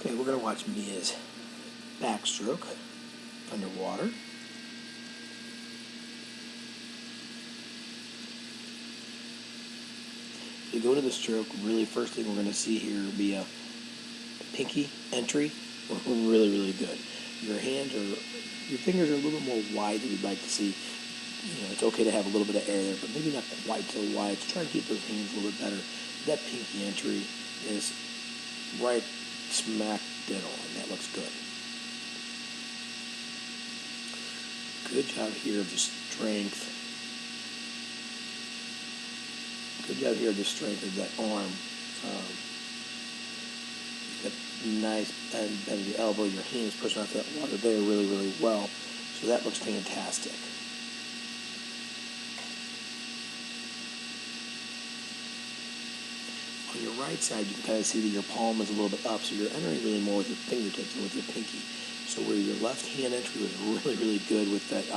Okay, we're going to watch Mia's backstroke underwater. If you go to the stroke, really first thing we're going to see here will be a pinky entry. Really, really good. Your fingers are a little bit more wide than we'd like to see. You know, it's okay to have a little bit of air there, but maybe not quite so wide. So try to keep those hands a little bit better. That pinky entry is right smack dead on. That looks good. Good job here of the strength. Good job here of the strength of that arm. That nice bend of the elbow. Your hand is pushing off that water there really, really well. So that looks fantastic. On your right side, you can kind of see that your palm is a little bit up, so you're entering really more with your fingertips than with your pinky. So where your left hand entry was really, really good with that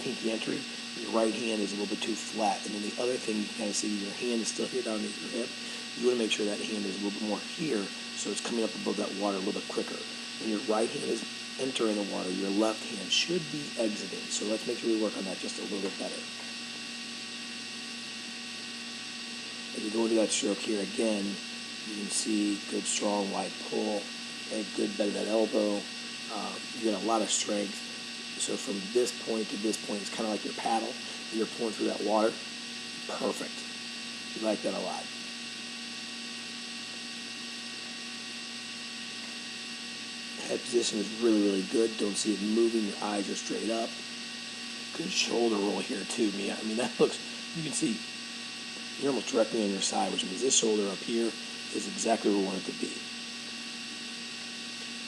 pinky entry, your right hand is a little bit too flat. And then the other thing you can kind of see, your hand is still here down at your hip. You want to make sure that hand is a little bit more here, so it's coming up above that water a little bit quicker. When your right hand is entering the water, your left hand should be exiting. So let's make sure we work on that just a little bit better. As you go into that stroke here again, you can see good, strong, wide pull, and good bend of that elbow. You got a lot of strength. So from this point to this point, it's kind of like your paddle. You're pulling through that water. Perfect. You like that a lot. Head position is really, really good. Don't see it moving. Your eyes are straight up. Good shoulder roll here too, Mia. I mean, that looks, you can see you're almost directly on your side, which means this shoulder up here is exactly where we want it to be.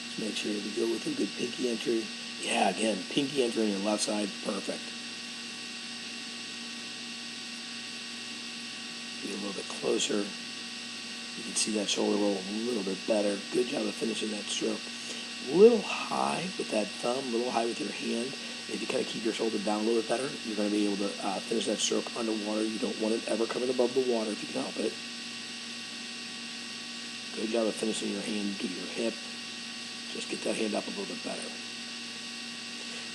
Just make sure we go with a good pinky entry. Yeah, again, pinky entry on your left side, perfect. Get a little bit closer. You can see that shoulder roll a little bit better. Good job of finishing that stroke. A little high with that thumb, a little high with your hand. If you kind of keep your shoulder down a little bit better, you're going to be able to finish that stroke underwater. You don't want it ever coming above the water if you can help it. Good job of finishing your hand to your hip. Just get that hand up a little bit better.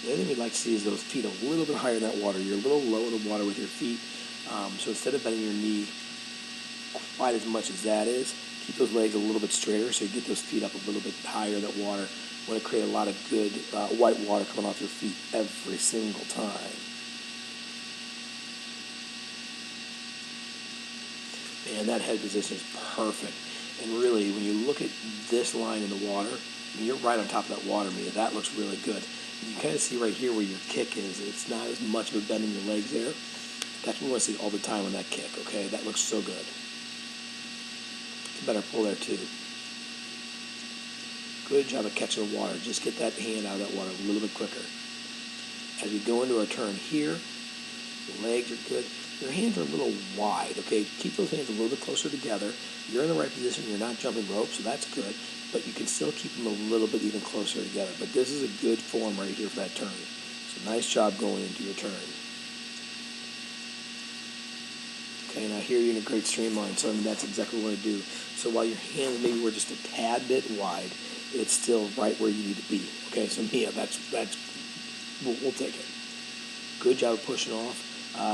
The other thing we'd like to see is those feet a little bit higher in that water. You're a little low in the water with your feet. So instead of bending your knee quite as much as that is, keep those legs a little bit straighter so you get those feet up a little bit higher in that water. You want to create a lot of good white water coming off your feet every single time. And that head position is perfect. And really, when you look at this line in the water, I mean, you're right on top of that water, Mia. That looks really good. You kind of see right here where your kick is. It's not as much of a bend in your legs there. That's what we want to see all the time on that kick, okay? That looks so good. It's a better pull there, too. Good job of catching the water. Just get that hand out of that water a little bit quicker. As we go into our turn here, the legs are good. Your hands are a little wide, okay? Keep those hands a little bit closer together. You're in the right position. You're not jumping rope, so that's good. But you can still keep them a little bit even closer together. But this is a good form right here for that turn. So nice job going into your turn. Okay, now here you're in a great streamline. So I mean, that's exactly what I do. So while your hands maybe were just a tad bit wide, it's still right where you need to be. Okay, so Mia, we'll take it. Good job of pushing off.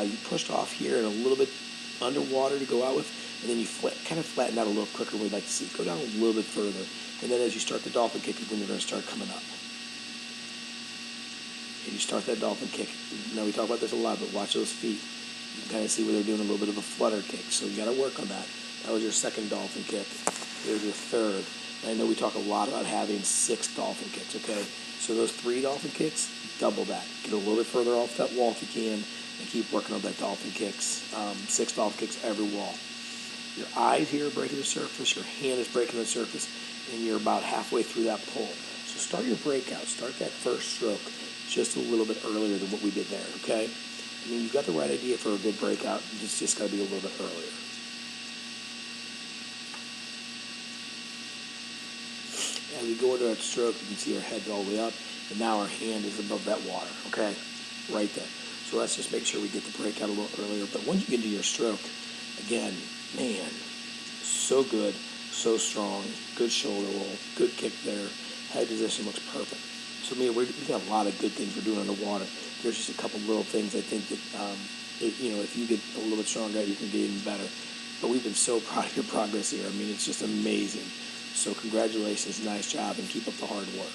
You pushed off here and a little bit underwater to go out with, and then you kind of flatten out a little quicker than we'd like to see. Go down a little bit further, and then as you start the dolphin kick is when you're going to start coming up. And you start that dolphin kick. Now we talk about this a lot, but watch those feet. You can kind of see where they're doing a little bit of a flutter kick, so you got to work on that. That was your second dolphin kick. Here's your third. And I know we talk a lot about having 6 dolphin kicks, okay? So those 3 dolphin kicks, double that. Get a little bit further off that wall if you can, and keep working on that dolphin kicks. 6 dolphin kicks every wall. Your eyes here are breaking the surface, your hand is breaking the surface, and you're about halfway through that pull. So start your breakout, start that first stroke just a little bit earlier than what we did there, okay? I mean, you've got the right idea for a good breakout, it's just got to be a little bit earlier. As we go into that stroke, you can see our head's all the way up, and now our hand is above that water, okay? Right there. So let's just make sure we get the breakout a little earlier. But once you get into your stroke, again, man, so good. so strong, good shoulder roll, good kick there, head position looks perfect. So, we got a lot of good things we're doing underwater. There's just a couple little things I think that, if you get a little bit stronger, you can get even better. But we've been so proud of your progress here. It's just amazing. So congratulations, nice job, and keep up the hard work.